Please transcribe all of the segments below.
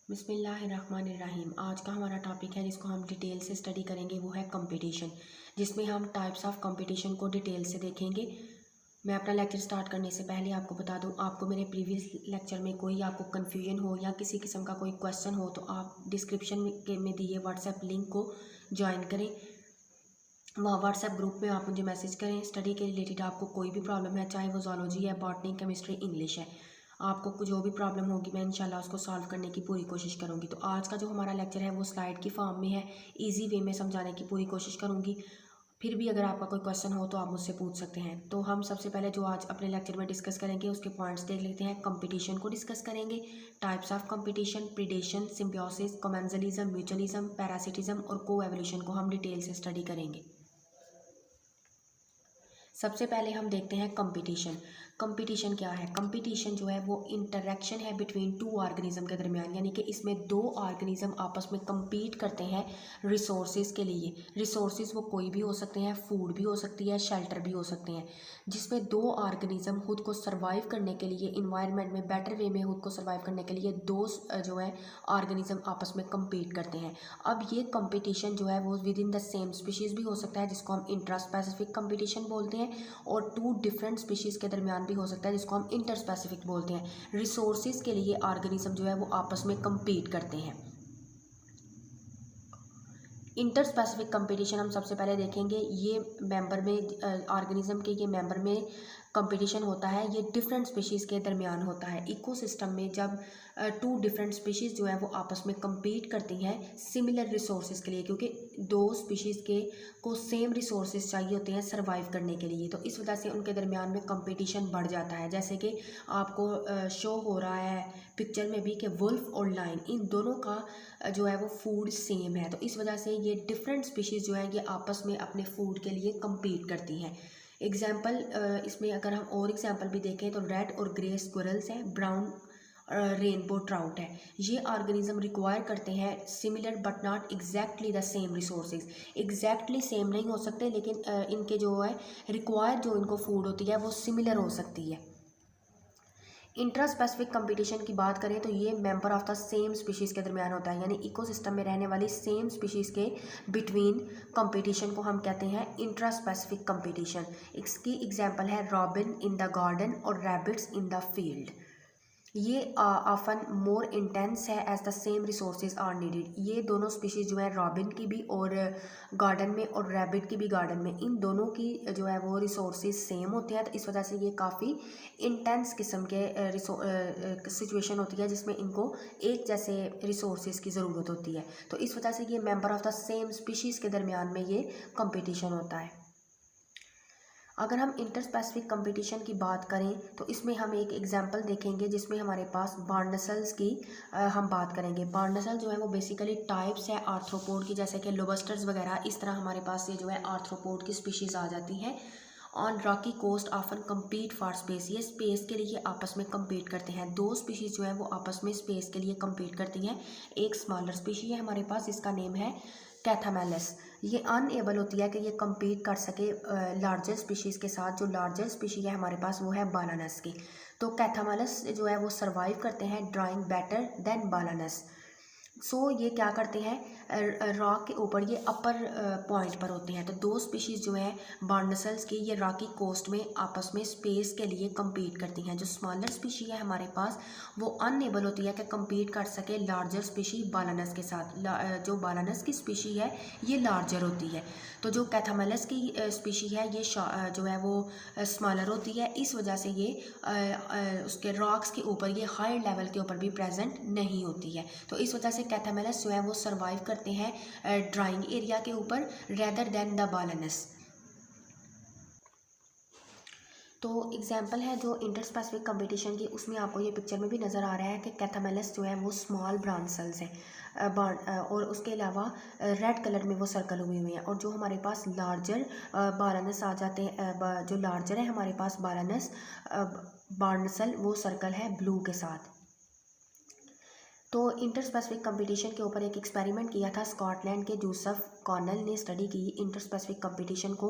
बिस्मिल्लाहिर्रहमानिर्रहीम। आज का हमारा टॉपिक है जिसको हम डिटेल से स्टडी करेंगे, वो है कंपटीशन, जिसमें हम टाइप्स ऑफ कंपटीशन को डिटेल से देखेंगे। मैं अपना लेक्चर स्टार्ट करने से पहले आपको बता दूं, आपको मेरे प्रीवियस लेक्चर में कोई आपको कन्फ्यूजन हो या किसी किस्म का कोई क्वेश्चन हो तो आप डिस्क्रिप्शन में दिए व्हाट्सएप लिंक को ज्वाइन करें। वहाँ व्हाट्सएप ग्रुप में आप मुझे मैसेज करें। स्टडी के रिलेटेड आपको कोई भी प्रॉब्लम है, चाहे वो ज़ूलॉजी है, बॉटनी, केमिस्ट्री, इंग्लिश है, आपको जो भी प्रॉब्लम होगी मैं इंशाल्लाह उसको सॉल्व करने की पूरी कोशिश करूँगी। तो आज का जो हमारा लेक्चर है वो स्लाइड की फॉर्म में है, इजी वे में समझाने की पूरी कोशिश करूँगी। फिर भी अगर आपका कोई क्वेश्चन हो तो आप मुझसे पूछ सकते हैं। तो हम सबसे पहले जो आज अपने लेक्चर में डिस्कस करेंगे उसके पॉइंट्स देख लेते हैं। कंपटीशन को डिस्कस करेंगे, types of competition, predation, symbiosis, commensalism, mutualism, parasitism और को एवोल्यूशन को हम डिटेल से स्टडी करेंगे। सबसे पहले हम देखते हैं कंपटीशन। कंपटीशन क्या है? कंपटीशन जो है वो इंटरेक्शन है बिटवीन टू ऑर्गेनिज्म के दरमियान, यानी कि इसमें दो ऑर्गेनिज्म आपस में compete करते हैं रिसोर्सेज के लिए। रिसोर्सेज वो कोई भी हो सकते हैं, फूड भी हो सकती है, शेल्टर भी हो सकते हैं, जिसमें दो ऑर्गेनिज्म खुद को सर्वाइव करने के लिए, इन्वायरमेंट में बेटर वे में खुद को सर्वाइव करने के लिए दो जो है ऑर्गेनिज्म आपस में compete करते हैं। अब ये कंपटीशन जो है वो with in the same species भी हो सकता है, जिसको हम इंट्रा स्पेसिफिक कंपटीशन बोलते हैं, और टू डिफरेंट स्पीशीज़ के दरमियान भी हो सकता है, जिसको हम इंटर स्पेसिफिक बोलते हैं। रिसोर्सेज के लिए ऑर्गेनिज्म जो है वो आपस में compete करते हैं। इंटर स्पेसिफिक कंपटीशन हम सबसे पहले देखेंगे। ये मेंबर में ऑर्गेनिज्म के ये मेंबर में कंपटीशन होता है, ये डिफरेंट स्पीशीज़ के दरमियान होता है। इकोसिस्टम में जब टू डिफरेंट स्पीशीज़ जो है वो आपस में compete करती हैं सिमिलर रिसोर्सेज के लिए, क्योंकि दो स्पीशीज़ के को सेम रिसोर्सेज चाहिए होते हैं सर्वाइव करने के लिए, तो इस वजह से उनके दरमियान में कंपटीशन बढ़ जाता है। जैसे कि आपको शो हो रहा है पिक्चर में भी कि वुल्फ और लायन, इन दोनों का जो है वो फूड सेम है, तो इस वजह से ये डिफरेंट स्पीशीज़ जो है ये आपस में अपने फूड के लिए compete करती हैं। एग्जाम्पल इसमें अगर हम और एग्जाम्पल भी देखें तो रेड और ग्रे स्क्विरल्स हैं, ब्राउन रेनबो ट्राउट है। ये ऑर्गेनिज्म रिक्वायर करते हैं similar but not exactly the same resources. Exactly same नहीं हो सकते, लेकिन इनके जो है रिक्वायर जो इनको फूड होती है वो सिमिलर हो सकती है। इंट्रा स्पेसिफिक कंपटीशन की बात करें तो ये member of the same species के दरमियान होता है, यानी इकोसिस्टम में रहने वाली सेम स्पीशीज़ के बिटवीन कंपटीशन को हम कहते हैं इंट्रा स्पेसिफिक कंपटीशन। इसकी एग्जांपल है रॉबिन इन द गार्डन और रैबिट्स इन द फील्ड। ये ऑफन मोर इंटेंस है as the same resources are needed. ये दोनों स्पीशीज़ जो है रॉबिन की भी और गार्डन में और रैबिट की भी गार्डन में, इन दोनों की जो है वो रिसोर्सेज सेम होते हैं, तो इस वजह से ये काफ़ी इंटेंस किस्म के सिचुएशन होती है जिसमें इनको एक जैसे रिसोर्सेज की ज़रूरत होती है, तो इस वजह से ये member of the same species के दरमियान में ये कंपटीशन होता है। अगर हम इंटर स्पेसिफिक कंपटीशन की बात करें तो इसमें हम एक एग्जांपल देखेंगे जिसमें हमारे पास बार्नसल्स की हम बात करेंगे। बार्नसल जो है वो बेसिकली टाइप्स है आर्थ्रोपोड की, जैसे कि लोबस्टर्स वगैरह, इस तरह हमारे पास ये जो है आर्थ्रोपोड की स्पीशीज़ आ जाती हैं। On rocky coast often compete for space, ये स्पेस के लिए आपस में compete करते हैं। दो स्पीशीज़ जो है वो आपस में स्पेस के लिए compete करती हैं। एक स्मॉलर स्पीशी है हमारे पास, इसका नेम है कैथामेलस। ये अनएबल होती है कि ये compete कर सके लार्जर स्पीशीज़ के साथ। जो लार्जर स्पीशी है हमारे पास वो है बालानस की। तो कैथामेलस जो है वो सर्वाइव करते हैं ड्राइंग बेटर देन बालानस। सो ये क्या करते हैं, रॉक के ऊपर ये अपर पॉइंट पर होते हैं। तो दो स्पीशीज़ जो है बार्नसल्स की, ये रॉकी कोस्ट में आपस में स्पेस के लिए compete करती हैं। जो स्मॉलर स्पीशी है हमारे पास वो अनएबल होती है कि compete कर सके लार्जर स्पीशी बालानस के साथ। जो बालानस की स्पीशी है ये लार्जर होती है, तो जो कैथामेलस की स्पीशी है ये जो है वो स्मॉलर होती है। इस वजह से ये उसके रॉक्स के ऊपर, ये हाई लेवल के ऊपर भी प्रेजेंट नहीं होती है, तो इस वजह से कैथामेलस जो है वो सर्वाइव करते हैं ड्राइंग एरिया के ऊपर रेदर देन द बालानस। तो एग्जाम्पल है जो इंटर स्पेसिफिक कंपटीशन की, उसमें आपको ये पिक्चर में भी नज़र आ रहा है कि कैथामेलस जो है वो स्मॉल ब्रांसल्स हैं, और उसके अलावा रेड कलर में वो सर्कल हुए हुए हैं। और जो हमारे पास लार्जर बालानस आ जाते हैं, जो लार्जर है हमारे पास बालानस बार्नसल, वो सर्कल है ब्लू के साथ। तो इंटर स्पेसिफिक कंपटीशन के ऊपर एक एक्सपेरिमेंट किया था स्कॉटलैंड के जूसफ कॉर्नल ने स्टडी की इंटर स्पेसिफिक कंपटीशन को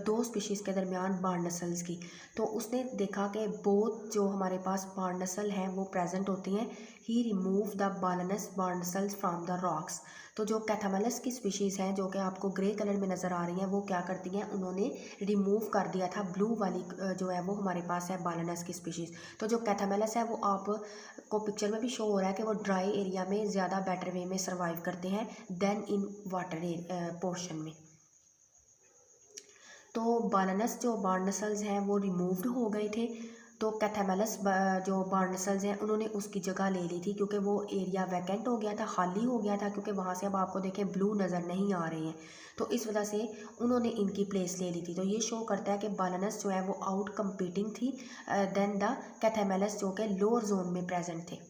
दो स्पीशीज़ के दरमियान बार्नसल्स की। तो उसने देखा कि बोथ जो हमारे पास बार्नसल हैं वो प्रेजेंट होती हैं ही remove the balanus barnacles from the rocks. तो जो कैथामेलस की स्पीशीज़ हैं जो कि आपको ग्रे कलर में नज़र आ रही हैं, वो क्या करती हैं, उन्होंने रिमूव कर दिया था ब्लू वाली जो है वो हमारे पास है बालनस की स्पीशीज़। तो जो कैथामेलस है वो आपको पिक्चर में भी शो हो रहा है कि वो ड्राई एरिया में ज़्यादा बेटर वे में सर्वाइव करते हैं देन इन वाटर पोर्शन में। तो बालनस जो बार्नसल्स हैं वो रिमूव्ड हो गए थे, तो कैथामेलस जो बार्नसल्स हैं उन्होंने उसकी जगह ले ली थी, क्योंकि वो एरिया वैकेंट हो गया था, खाली हो गया था, क्योंकि वहाँ से अब आपको देखें ब्लू नज़र नहीं आ रहे हैं, तो इस वजह से उन्होंने इनकी प्लेस ले ली थी। तो ये शो करता है कि बालनस जो है वो आउट कम्पीटिंग थी देन द कैथामेलस जो कि लोअर जोन में प्रेजेंट थे।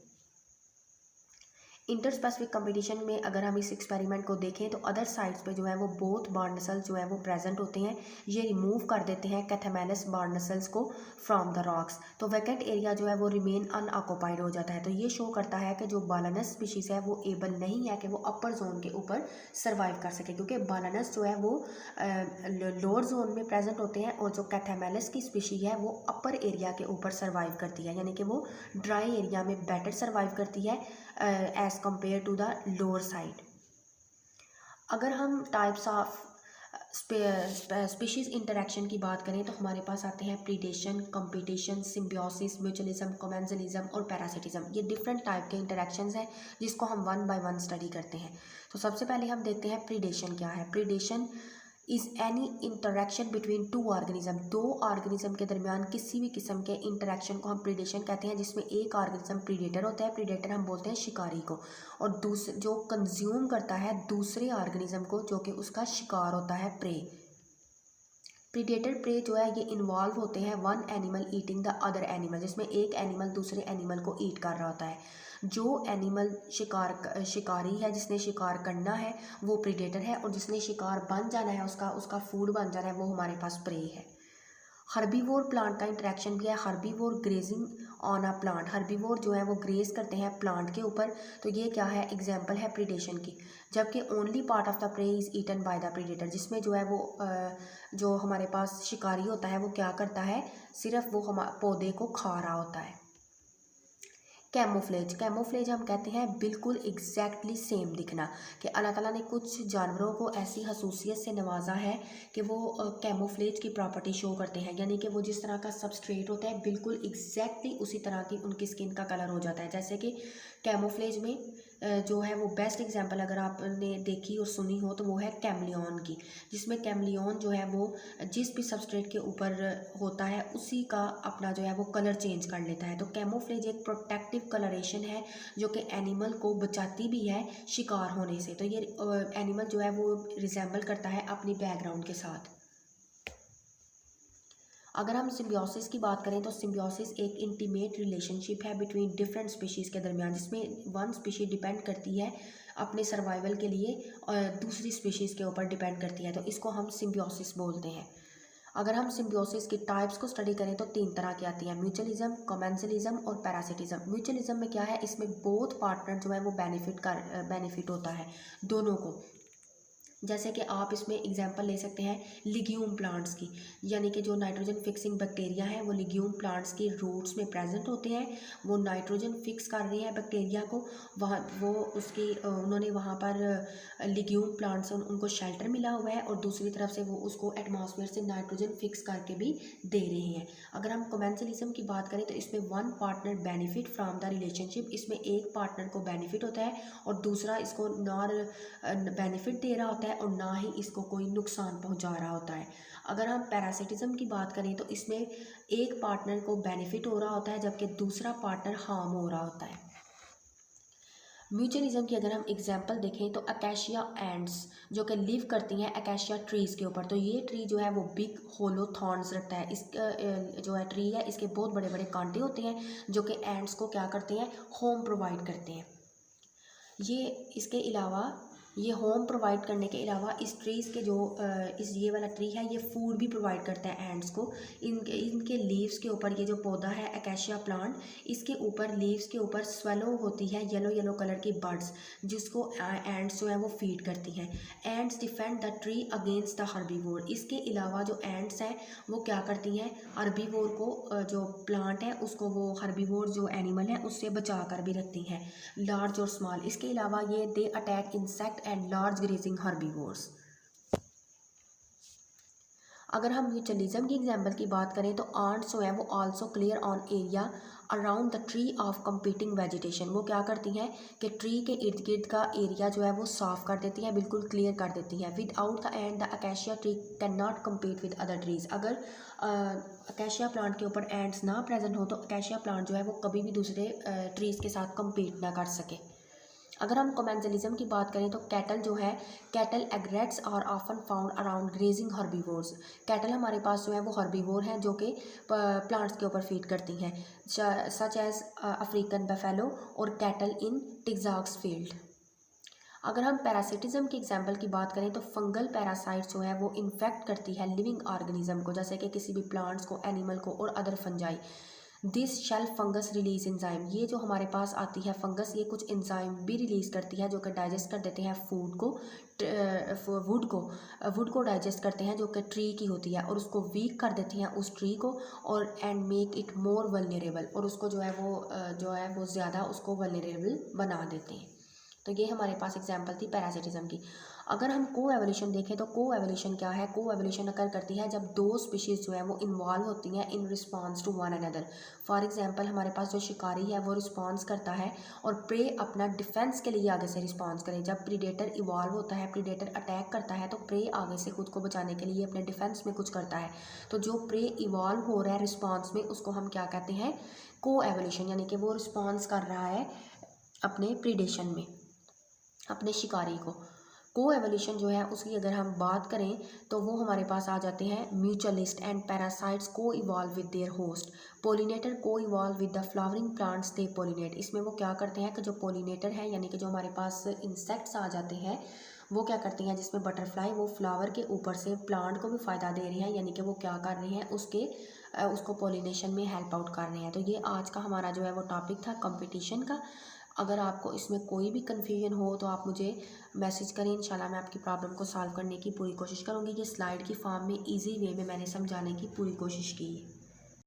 इंटर स्पेसिफिक कंपटीशन में अगर हम इस एक्सपेरिमेंट को देखें तो अदर साइड्स पे जो है वो बोथ बार्नसल्स जो है वो प्रेजेंट होते हैं, ये रिमूव कर देते हैं कैथामेलस बार्नसल्स को फ्रॉम द रॉक्स, तो वैकेंट एरिया जो है वो रिमेन अनऑक्युपाइड हो जाता है। तो ये शो करता है कि जो बालनस स्पीशीज़ है वो एबल नहीं है कि वो अपर जोन के ऊपर सर्वाइव कर सके, क्योंकि बालनस जो है वो लोअर जोन में प्रेजेंट होते हैं और जो कैथामेलस की स्पीशीज है वो अपर एरिया के ऊपर सर्वाइव करती है, यानी कि वो ड्राई एरिया में बेटर सर्वाइव करती है as compare to the lower side. अगर हम टाइप्स ऑफ स्पीशीज़ इंटरेक्शन की बात करें तो हमारे पास आते हैं predation, competition, symbiosis, mutualism, commensalism और पैरासिटिज्म। ये डिफरेंट टाइप के इंटरेक्शंस हैं जिसको हम वन बाय वन स्टडी करते हैं। तो सबसे पहले हम देखते हैं प्रीडेशन क्या है। Predation is any interaction between two organism, दो ऑर्गेनिज्म के दरमियान किसी भी किस्म के इंटरेक्शन को हम प्रीडेशन कहते हैं, जिसमें एक ऑर्गेनिज्म प्रीडेटर होता है, प्रीडेटर हम बोलते हैं शिकारी को, और दूसरे जो कंज्यूम करता है दूसरे ऑर्गेनिज्म को जो कि उसका शिकार होता है प्रे। प्रीडेटर प्रे जो है ये इन्वॉल्व होते हैं one animal eating the other animal, जिसमें एक एनिमल दूसरे एनिमल को ईट कर रहा होता है। जो एनिमल शिकारी है, जिसने शिकार करना है वो प्रीडेटर है, और जिसने शिकार बन जाना है, उसका फूड बन जाना है, वो हमारे पास प्रे है। हर्बीवोर प्लांट का इंटरेक्शन भी है। Herbivore grazing on a plant, herbivore जो है वो ग्रेज करते हैं प्लांट के ऊपर, तो ये क्या है, एग्जाम्पल है प्रीडेशन की। जबकि only part of the prey is eaten by the predator, जिसमें जो है वो जो हमारे पास शिकारी होता है वो क्या करता है, सिर्फ वो हम पौधे को खा रहा होता है। कैमोफ्लेज, कैमोफ्लेज हम कहते हैं बिल्कुल एग्जैक्टली सेम दिखना, कि अल्लाह ताला ने कुछ जानवरों को ऐसी खसूसियत से नवाजा है कि वो कैमोफ्लेज की प्रॉपर्टी शो करते हैं, यानी कि वो जिस तरह का सबस्ट्रेट होता है बिल्कुल एग्जैक्टली उसी तरह की उनकी स्किन का कलर हो जाता है। जैसे कि कैमोफ्लेज में जो है वो बेस्ट एग्जांपल अगर आपने देखी और सुनी हो तो वो है कैमलियन की, जिसमें कैमलियन जो है वो जिस भी सबस्ट्रेट के ऊपर होता है उसी का अपना जो है वो कलर चेंज कर लेता है। तो कैमोफ्लेज एक प्रोटेक्टिव कलरेशन है जो कि एनिमल को बचाती भी है शिकार होने से। तो ये एनिमल जो है वो रिजेंबल करता है अपनी बैकग्राउंड के साथ। अगर हम सिम्बियोसिस की बात करें तो सिम्बियोसिस एक इंटीमेट रिलेशनशिप है बिटवीन डिफरेंट स्पीशीज़ के दरमियान, जिसमें वन स्पीशीज़ डिपेंड करती है अपने सर्वाइवल के लिए और दूसरी स्पीशीज़ के ऊपर डिपेंड करती है, तो इसको हम सिम्बियोसिस बोलते हैं। अगर हम सिम्बियोसिस की टाइप्स को स्टडी करें तो तीन तरह की आती हैं, म्यूचुअलिज्म, कमेंसलिज्म और पैरासिटिज्म। म्यूचुअलिज्म में क्या है, इसमें बोथ पार्टनर जो है वो बेनिफिट होता है दोनों को। जैसे कि आप इसमें एग्जांपल ले सकते हैं लिग्यूम प्लांट्स की, यानी कि जो नाइट्रोजन फिक्सिंग बैक्टीरिया हैं वो लिग्यूम प्लांट्स की रूट्स में प्रेजेंट होते हैं, वो नाइट्रोजन फिक्स कर रहे हैं बैक्टीरिया को, वहाँ वो उसकी उन्होंने वहाँ पर लिग्यूम प्लांट्स उनको शेल्टर मिला हुआ है, और दूसरी तरफ से वो उसको एटमॉस्फेयर से नाइट्रोजन फिक्स करके भी दे रहे हैं। अगर हम कमेंसलिज्म की बात करें तो इसमें one partner benefit from the relationship, इसमें एक पार्टनर को बेनिफिट होता है और दूसरा इसको नॉर बेनिफिट दे रहा होता है और ना ही इसको कोई नुकसान पहुंचा रहा होता है। अगर हम पैरासिटिज्म की बात करें तो इसमें एक पार्टनर को बेनिफिट हो रहा होता है जबकि दूसरा पार्टनर हार्म हो रहा होता है। म्यूचुअलिज्म की अगर हम एग्जांपल देखें तो अकेशिया एंड्स जो कि लिव करती हैं अकेशिया ट्रीज़ के ऊपर, तो ये ट्री जो है वो बिग होलो थॉर्न्स रखता है। इसका जो है ट्री है इसके बहुत बड़े बड़े कांटे होते हैं जो कि एंड्स को क्या करते हैं, होम प्रोवाइड करते हैं। ये इसके अलावा ये होम प्रोवाइड करने के अलावा इस ट्रीज़ के जो इस ये वाला ट्री है ये फूड भी प्रोवाइड करता है एंड्स को। इनके लीव्स के ऊपर, ये जो पौधा है अकेशिया प्लांट, इसके ऊपर लीव्स के ऊपर स्वेलो होती है येलो येलो कलर की बर्ड्स, जिसको एंड्स जो है वो फीड करती हैं। Ends defend the tree against the herbivore. इसके अलावा जो एंड्स हैं वो क्या करती हैं, हर्बीवोर को, जो प्लांट है उसको, वो हर्बीवोर जो एनिमल है उससे बचा कर भी रखती हैं, लार्ज और स्मॉल। इसके अलावा ये they attack insect and large grazing herbivores. अगर हम म्यूचुअलिज्म की एग्जांपल की बात करें तो आंट्स जो है वो also clear on area around the tree of competing vegetation. वो क्या करती हैं कि ट्री के इर्द गिर्द का एरिया जो है वो साफ़ कर देती हैं, बिल्कुल क्लियर कर देती हैं। Without the end the acacia tree can not compete with other trees. अगर अकेशिया प्लांट के ऊपर एंड्स ना प्रेजेंट हो तो अकेशिया प्लांट जो है वो कभी भी दूसरे ट्रीज़ के साथ कम्पीट ना कर सके। अगर हम कोमेंसलिज्म की बात करें तो कैटल जो है, cattle egrets are often found around grazing herbivores. Cattle हमारे पास जो है वो हर्बीवोर हैं जो कि प्लांट्स के ऊपर फीड करती हैं, सच एज अफ्रीकन बफेलो और कैटल इन टेक्सास फील्ड। अगर हम पैरासिटिज्म की एग्जांपल की बात करें तो फंगल पैरासाइट्स जो है वो इन्फेक्ट करती है लिविंग ऑर्गेनिज्म को, जैसे कि किसी भी प्लांट्स को, एनिमल को और other fungi. This shelf fungus release enzyme. ये जो हमारे पास आती है फंगस, ये कुछ एंजाइम भी रिलीज़ करती है जो कि डाइजेस्ट कर देते हैं फूड को, वुड को डाइजेस्ट करते हैं जो कि ट्री की होती है, और उसको वीक कर देती हैं उस ट्री को, और and make it more vulnerable, और उसको जो है वो ज़्यादा उसको वल्नरेबल बना देते हैं। तो ये हमारे पास एग्जांपल थी पैरासिटिज्म की। अगर हम को एवोल्यूशन देखें तो को एवोल्यूशन क्या है, को एवोल्यूशन अकर करती है जब दो स्पीशीज़ जो है वो इन्वॉल्व होती हैं in response to one another. For example हमारे पास जो शिकारी है वो रिस्पॉन्स करता है और प्रे अपना डिफेंस के लिए आगे से रिस्पॉन्स करे। जब प्रीडेटर इवॉल्व होता है, प्रीडेटर अटैक करता है, तो प्रे आगे से खुद को बचाने के लिए अपने डिफेंस में कुछ करता है। तो जो प्रे इवॉल्व हो रहा है रिस्पॉन्स में, उसको हम क्या कहते हैं, को एवोल्यूशन, यानी कि वो रिस्पॉन्स कर रहा है अपने प्रीडेशन में, अपने शिकारी को। को एवोल्यूशन जो है उसकी अगर हम बात करें तो वो हमारे पास आ जाते हैं म्यूचुअलिस्ट एंड पैरासाइट्स को evolve with their host. Pollinator को evolve with the flowering plants they pollinate. इसमें वो क्या करते हैं कि जो पोलिनेटर है, यानी कि जो हमारे पास इंसेक्ट्स आ जाते हैं, वो क्या करती हैं, जिसमें बटरफ्लाई वो फ्लावर के ऊपर से प्लांट को भी फ़ायदा दे रही हैं, यानी कि वो क्या कर रही हैं, उसको पोलिनेशन में हेल्प आउट कर रहे हैं। तो ये आज का हमारा जो है वो टॉपिक था कंपटीशन का। अगर आपको इसमें कोई भी कन्फ्यूजन हो तो आप मुझे मैसेज करें, इंशाल्लाह मैं आपकी प्रॉब्लम को सॉल्व करने की पूरी कोशिश करूँगी। ये स्लाइड की फॉर्म में इजी वे में मैंने समझाने की पूरी कोशिश की है।